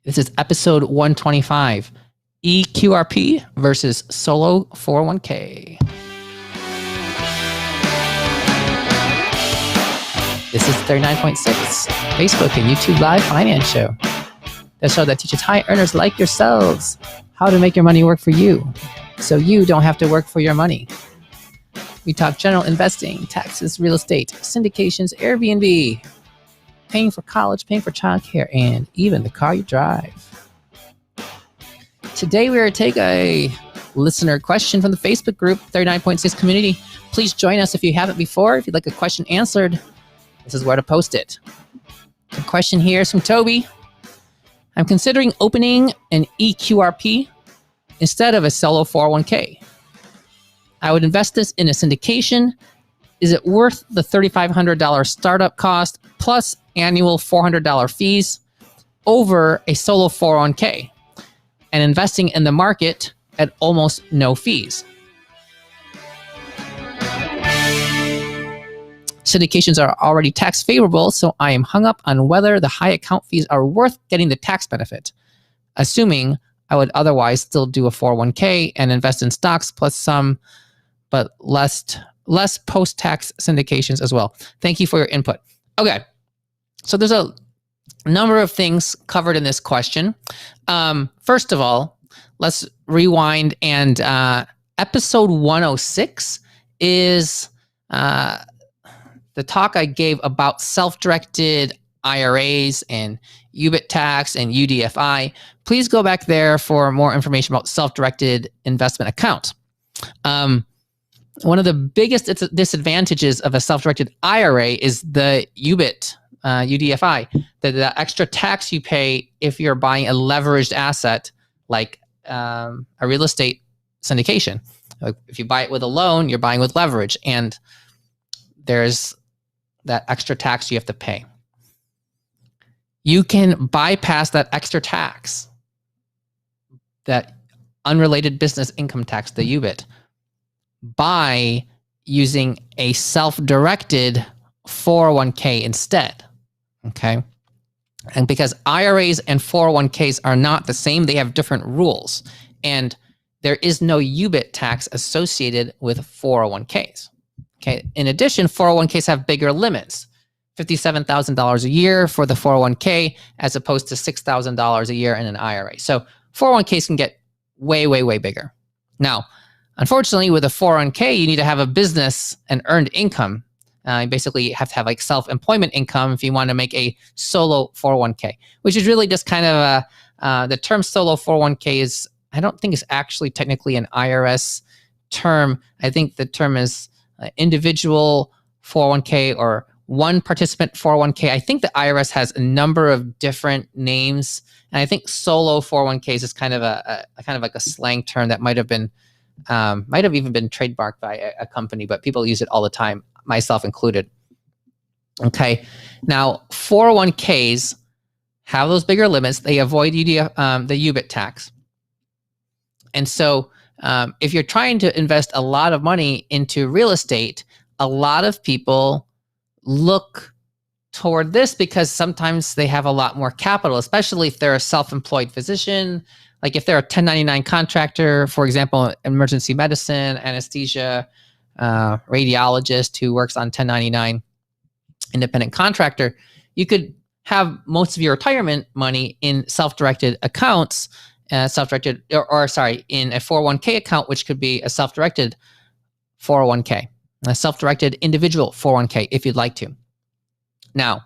This is episode 125, eQRP versus solo 401k. This is 39.6, Facebook and YouTube Live Finance Show. The show that teaches high earners like yourselves how to make your money work for you, so you don't have to work for your money. We talk general investing, taxes, real estate, syndications, Airbnb, paying for college, paying for childcare, and even the car you drive. Today we are to take a listener question from the Facebook group, 39.6 community. Please join us if you haven't before. If you'd like a question answered, this is where to post it. The question here is from Toby. I'm considering opening an eQRP instead of a solo 401k. I would invest this in a syndication. Is it worth the $3,500 startup cost plus annual $400 fees over a solo 401k and investing in the market at almost no fees? Syndications are already tax favorable, so I am hung up on whether the high account fees are worth getting the tax benefit, assuming I would otherwise still do a 401k and invest in stocks plus some, but less post-tax syndications as well. Thank you for your input. Okay, so there's a number of things covered in this question. First of all, let's rewind, and episode 106 is the talk I gave about self-directed IRAs and UBIT tax and UDFI. Please go back there for more information about self-directed investment accounts. One of the biggest disadvantages of a self-directed IRA is the UBIT, UDFI, the extra tax you pay if you're buying a leveraged asset like a real estate syndication. If you buy it with a loan, you're buying with leverage, and there's that extra tax you have to pay. You can bypass that extra tax, that unrelated business income tax, the UBIT, by using a self-directed 401k instead, okay? And because IRAs and 401ks are not the same, they have different rules, and there is no UBIT tax associated with 401ks, okay? In addition, 401ks have bigger limits, $57,000 a year for the 401k as opposed to $6,000 a year in an IRA. So 401ks can get way, way, way bigger. Now, unfortunately, with a 401k, you need to have a business and earned income. You basically have to have like self-employment income if you want to make a solo 401k, which is really just kind of the term solo 401k is, I don't think it's actually technically an IRS term. I think the term is individual 401k or one participant 401k. I think the IRS has a number of different names, and I think solo 401ks is kind of a kind of like a slang term that might have even been trademarked by a company, but people use it all the time, myself included. Okay, now 401ks have those bigger limits. They avoid the UBIT tax, and so if you're trying to invest a lot of money into real estate, a lot of people look toward this because sometimes they have a lot more capital, especially if they're a self-employed physician. Like if they're a 1099 contractor, for example, emergency medicine, anesthesia, radiologist who works on 1099, independent contractor, you could have most of your retirement money in self-directed accounts, in a 401k account, which could be a self-directed 401k, a self-directed individual 401k if you'd like to. Now,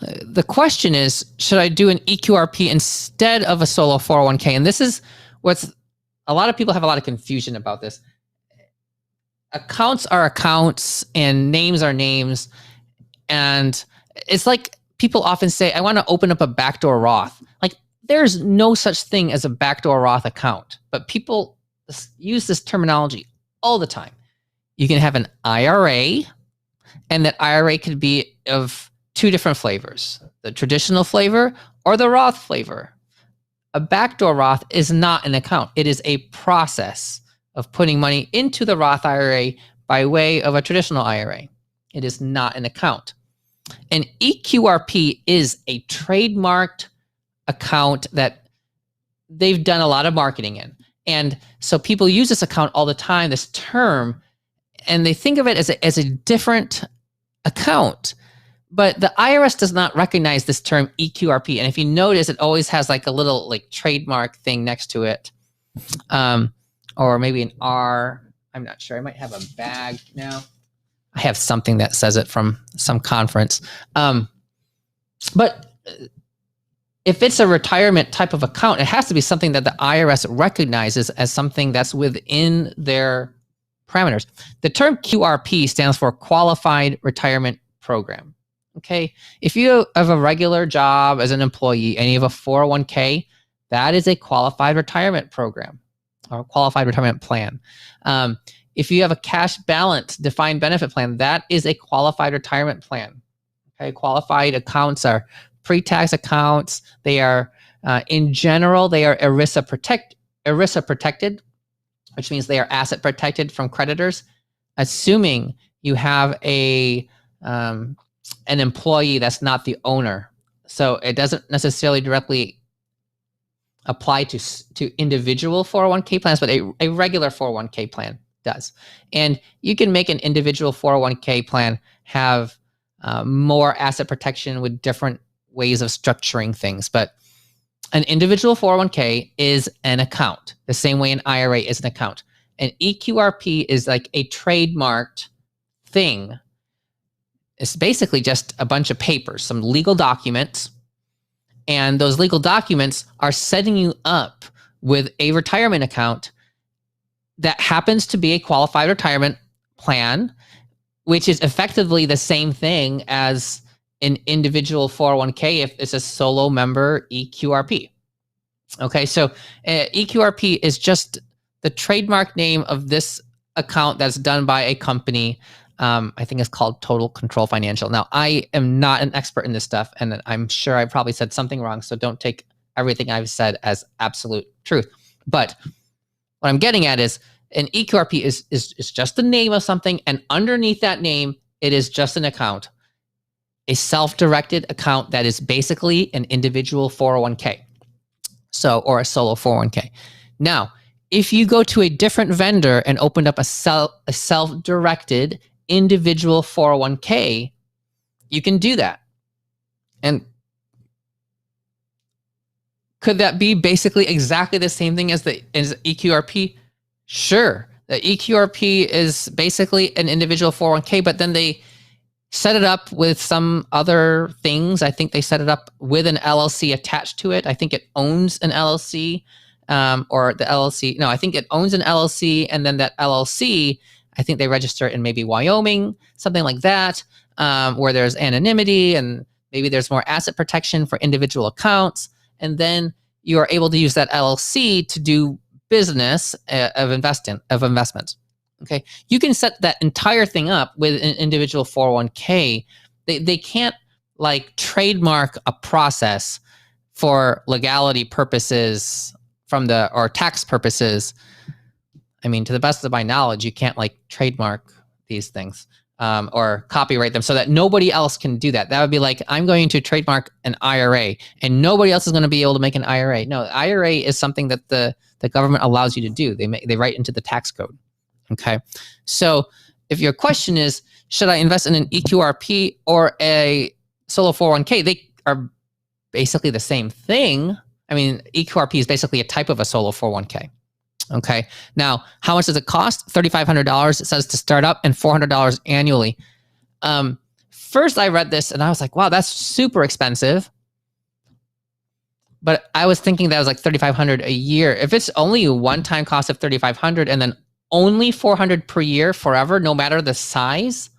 the question is, should I do an eQRP instead of a solo 401k? And this is what's, a lot of people have a lot of confusion about this. Accounts are accounts and names are names. And it's like people often say, I want to open up a backdoor Roth. Like there's no such thing as a backdoor Roth account, but people use this terminology all the time. You can have an IRA, and that IRA could be of two different flavors, the traditional flavor or the Roth flavor. A backdoor Roth is not an account. It is a process of putting money into the Roth IRA by way of a traditional IRA. It is not an account. An eQRP is a trademarked account that they've done a lot of marketing in. And so people use this account all the time, this term, and they think of it as a different account. But the IRS does not recognize this term eQRP. And if you notice, it always has like a little like trademark thing next to it. Or maybe an R. I'm not sure. I might have a bag now. I have something that says it from some conference. But if it's a retirement type of account, it has to be something that the IRS recognizes as something that's within their parameters. The term QRP stands for Qualified Retirement Program. Okay, if you have a regular job as an employee and you have a 401k, that is a qualified retirement program or qualified retirement plan. If you have a cash balance defined benefit plan, that is a qualified retirement plan. Okay, qualified accounts are pre-tax accounts. They are, in general, they are ERISA protected, which means they are asset protected from creditors, assuming you have an employee that's not the owner. So it doesn't necessarily directly apply to individual 401k plans, but a regular 401k plan does. And you can make an individual 401k plan have more asset protection with different ways of structuring things. But an individual 401k is an account, the same way an IRA is an account. An eQRP is like a trademarked thing. It's basically just a bunch of papers, some legal documents, and those legal documents are setting you up with a retirement account that happens to be a qualified retirement plan, which is effectively the same thing as an individual 401k if it's a solo member eQRP. Okay, so eQRP is just the trademark name of this account that's done by a company. I think it's called Total Control Financial. Now, I am not an expert in this stuff, and I'm sure I probably said something wrong, so don't take everything I've said as absolute truth. But what I'm getting at is an eQRP is just the name of something, and underneath that name, it is just an account, a self-directed account that is basically an individual 401k, or a solo 401k. Now, if you go to a different vendor and opened up a self-directed individual 401k, you can do that. And could that be basically exactly the same thing as eQRP? Sure. The eQRP is basically an individual 401k, but then they set it up with some other things. I think they set it up with an LLC attached to it. I think it owns an LLC, or the LLC. No, I think it owns an LLC, and then that LLC, I think they register in maybe Wyoming, something like that, where there's anonymity and maybe there's more asset protection for individual accounts. And then you are able to use that LLC to do business of investments. Okay, you can set that entire thing up with an individual 401k. They can't like trademark a process for legality purposes or tax purposes. I mean, to the best of my knowledge, you can't like trademark these things or copyright them so that nobody else can do that. That would be like, I'm going to trademark an IRA and nobody else is going to be able to make an IRA. No, IRA is something that the government allows you to do. They write into the tax code. Okay. So if your question is, should I invest in an eQRP or a solo 401k? They are basically the same thing. I mean, eQRP is basically a type of a solo 401k. Okay. Now, how much does it cost? $3,500, it says, to start up, and $400 annually. First, I read this and I was like, wow, that's super expensive. But I was thinking that was like $3,500 a year. If it's only a one-time cost of $3,500 and then only $400 per year forever, no matter the size,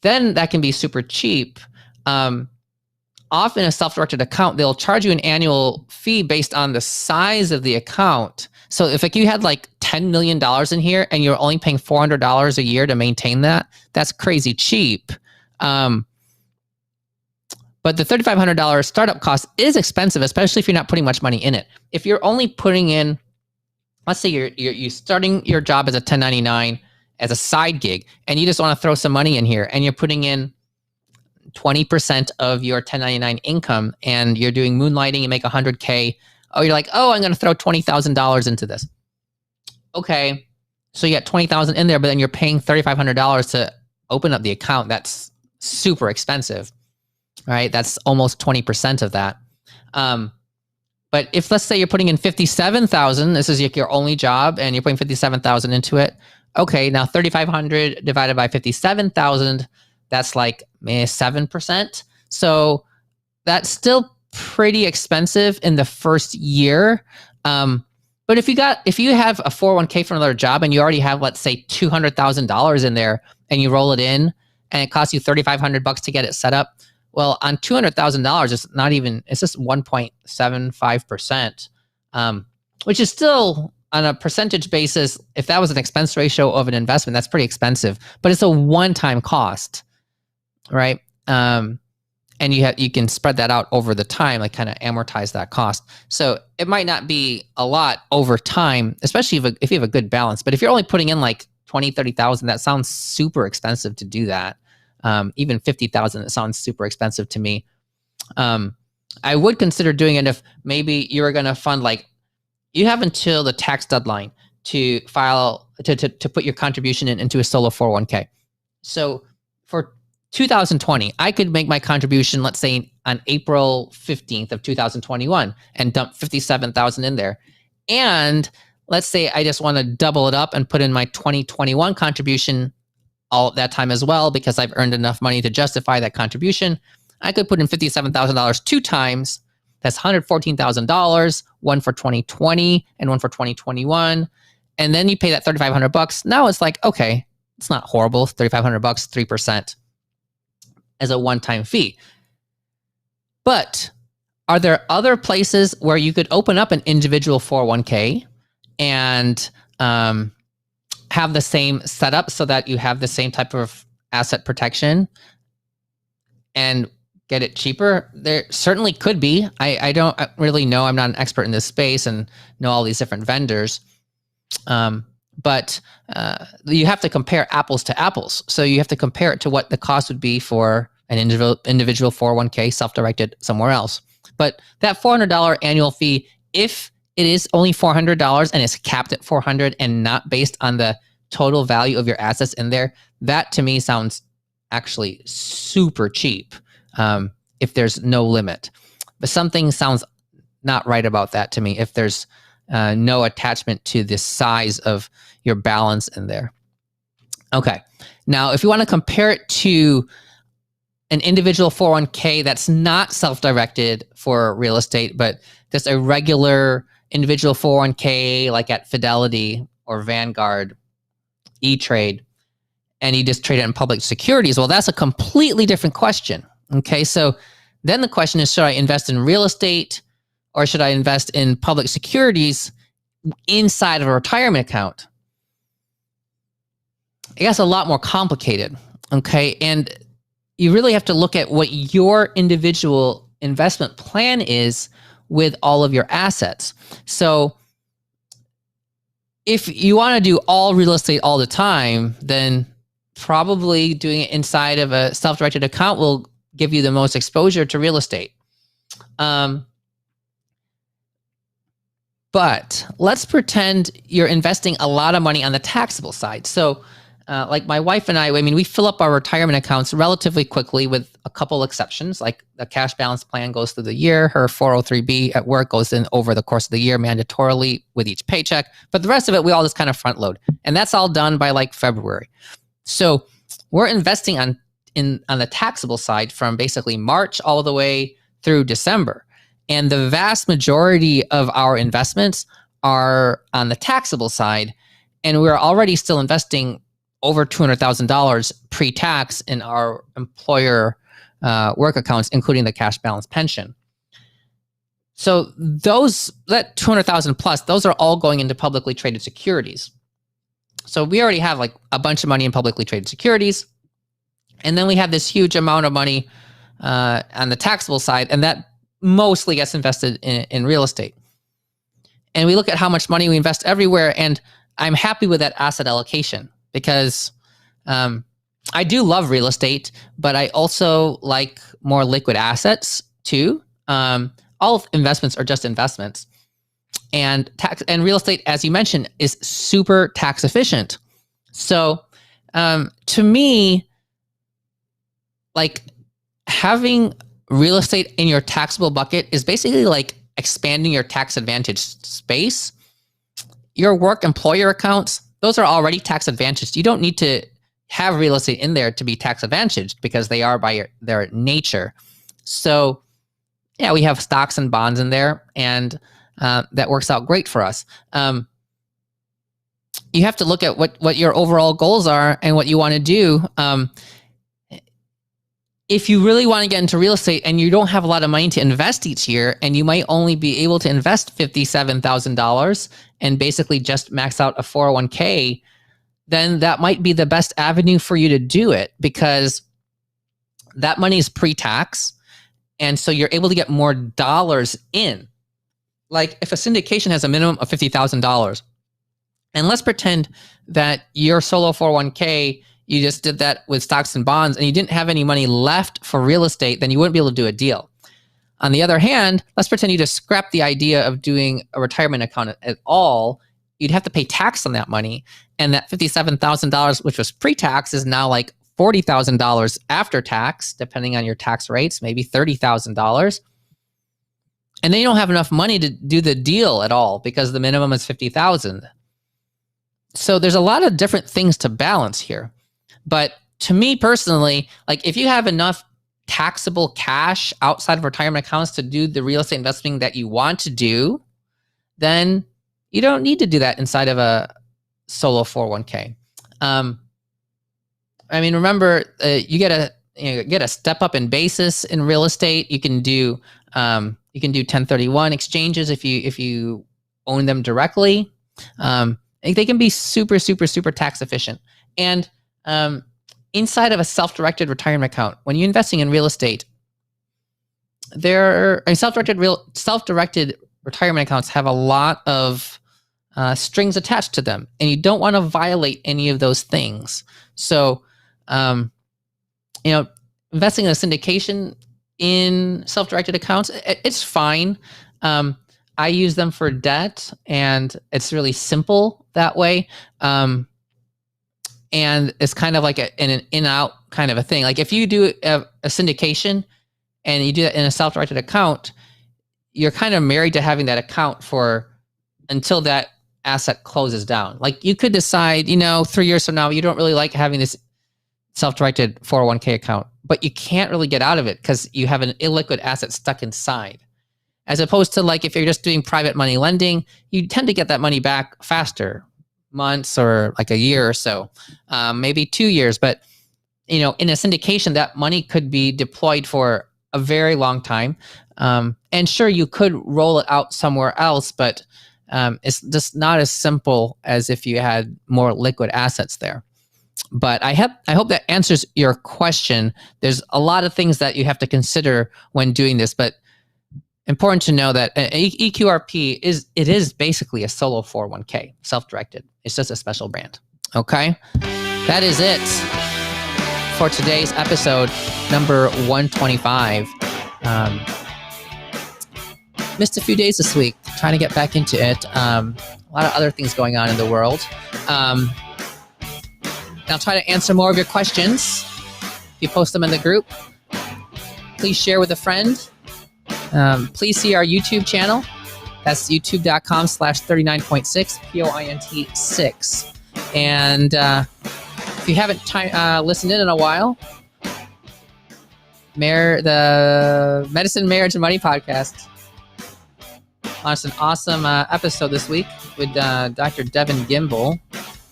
then that can be super cheap. Often a self-directed account, they'll charge you an annual fee based on the size of the account. So if like you had like $10 million in here and you're only paying $400 a year to maintain that, that's crazy cheap. But the $3,500 startup cost is expensive, especially if you're not putting much money in it. If you're only putting in, let's say you're starting your job as a 1099 as a side gig, and you just want to throw some money in here, and you're putting in 20% of your 1099 income and you're doing moonlighting, you make 100K. Oh, you're like, oh, I'm going to throw $20,000 into this. Okay. So you got 20,000 in there, but then you're paying $3,500 to open up the account. That's super expensive, right? That's almost 20% of that. But if, let's say, you're putting in 57,000, this is your only job, and you're putting 57,000 into it. Okay, now 3,500 divided by 57,000, that's like 7%. So that's still pretty expensive in the first year. But if you have a 401k from another job and you already have, let's say, $200,000 in there, and you roll it in, and it costs you $3,500 to get it set up. Well, on $200,000, it's just 1.75%, which is still, on a percentage basis, if that was an expense ratio of an investment, that's pretty expensive. But it's a one-time cost, right? And you can spread that out over the time, like kind of amortize that cost. So it might not be a lot over time, especially if you have a good balance. But if you're only putting in like 20, 30,000, that sounds super expensive to do that. Even 50,000, it sounds super expensive to me. I would consider doing it if maybe you were going to fund, like, you have until the tax deadline to file, to put your contribution into a solo 401k. So for 2020, I could make my contribution, let's say on April 15th of 2021 and dump 57,000 in there. And let's say I just want to double it up and put in my 2021 contribution all at that time as well, because I've earned enough money to justify that contribution. I could put in $57,000 two times. That's $114,000, one for 2020 and one for 2021. And then you pay that $3,500. Now it's like, okay, it's not horrible. $3,500, 3% as a one-time fee. But are there other places where you could open up an individual 401k and have the same setup so that you have the same type of asset protection and get it cheaper? There certainly could be. I don't really know. I'm not an expert in this space and know all these different vendors. But you have to compare apples to apples. So you have to compare it to what the cost would be for an individual 401k self-directed somewhere else. But that $400 annual fee, if it is only $400 and it's capped at $400 and not based on the total value of your assets in there, that to me sounds actually super cheap if there's no limit. But something sounds not right about that to me if there's no attachment to the size of your balance in there. Okay, now if you want to compare it to an individual 401k that's not self-directed for real estate, but just a regular individual 401k like at Fidelity or Vanguard, E-Trade, and you just trade it in public securities, well, that's a completely different question. Okay, so then the question is, should I invest in real estate or should I invest in public securities inside of a retirement account? It gets a lot more complicated, okay? And you really have to look at what your individual investment plan is with all of your assets. So if you want to do all real estate all the time, then probably doing it inside of a self-directed account will give you the most exposure to real estate. But let's pretend you're investing a lot of money on the taxable side. So like my wife and I mean, we fill up our retirement accounts relatively quickly with a couple exceptions, like the cash balance plan goes through the year. Her 403b at work goes in over the course of the year mandatorily with each paycheck. But the rest of it, we all just kind of front load. And that's all done by like February. So we're investing on the taxable side from basically March all the way through December. And the vast majority of our investments are on the taxable side. And we're already still investing over $200,000 pre-tax in our employer work accounts, including the cash balance pension. So that $200,000 plus, those are all going into publicly traded securities. So we already have like a bunch of money in publicly traded securities. And then we have this huge amount of money on the taxable side, and that mostly gets invested in real estate. And we look at how much money we invest everywhere, and I'm happy with that asset allocation because I do love real estate, but I also like more liquid assets too. All investments are just investments, and real estate, as you mentioned, is super tax efficient. So, to me, like having real estate in your taxable bucket is basically like expanding your tax advantage space. Your work employer accounts, those are already tax advantaged. You don't need to have real estate in there to be tax advantaged because they are by their nature. So yeah, we have stocks and bonds in there, and that works out great for us. You have to look at what your overall goals are and what you want to do. If you really want to get into real estate and you don't have a lot of money to invest each year, and you might only be able to invest $57,000 and basically just max out a 401k, then that might be the best avenue for you to do it, because that money is pre-tax. And so you're able to get more dollars in. Like if a syndication has a minimum of $50,000, and let's pretend that your solo 401k, you just did that with stocks and bonds and you didn't have any money left for real estate, then you wouldn't be able to do a deal. On the other hand, let's pretend you just scrap the idea of doing a retirement account at all. You'd have to pay tax on that money. And that $57,000, which was pre-tax, is now like $40,000 after tax, depending on your tax rates, maybe $30,000. And then you don't have enough money to do the deal at all because the minimum is $50,000. So there's a lot of different things to balance here. But to me personally, like if you have enough taxable cash outside of retirement accounts to do the real estate investing that you want to do, then you don't need to do that inside of a solo 401k. I mean, remember, you get a step up in basis in real estate. You can do 1031 exchanges if you own them directly. They can be super, super, super tax efficient. And inside of a self-directed retirement account, when you're investing in real estate, self-directed retirement accounts have a lot of strings attached to them, and you don't want to violate any of those things. So, investing in a syndication in self-directed accounts, it's fine. I use them for debt, and it's really simple that way. And it's kind of like an in-out kind of a thing. Like if you do a syndication and you do that in a self-directed account, you're kind of married to having that account until that asset closes down. Like you could decide, 3 years from now, you don't really like having this self-directed 401k account, but you can't really get out of it because you have an illiquid asset stuck inside. As opposed to like if you're just doing private money lending, you tend to get that money back faster, months or like a year or so, maybe 2 years. But in a syndication, that money could be deployed for a very long time. And sure, you could roll it out somewhere else, but it's just not as simple as if you had more liquid assets there. But I hope that answers your question. There's a lot of things that you have to consider when doing this, but important to know that eQRP is basically a solo 401k, self-directed. It's just a special brand. Okay, that is it for today's episode number 125. Missed a few days this week, trying to get back into it. A lot of other things going on in the world. I'll try to answer more of your questions. If you post them in the group, please share with a friend. Please see our YouTube channel. That's youtube.com/39.6, POINT6. And if you haven't listened in a while, the Medicine, Marriage, and Money podcast launched an awesome episode this week with Dr. Devin Gimbel.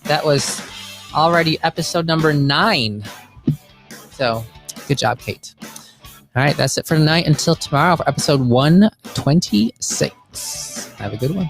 That was already episode number 9. So good job, Kate. All right, that's it for tonight. Until tomorrow for episode 126. Have a good one.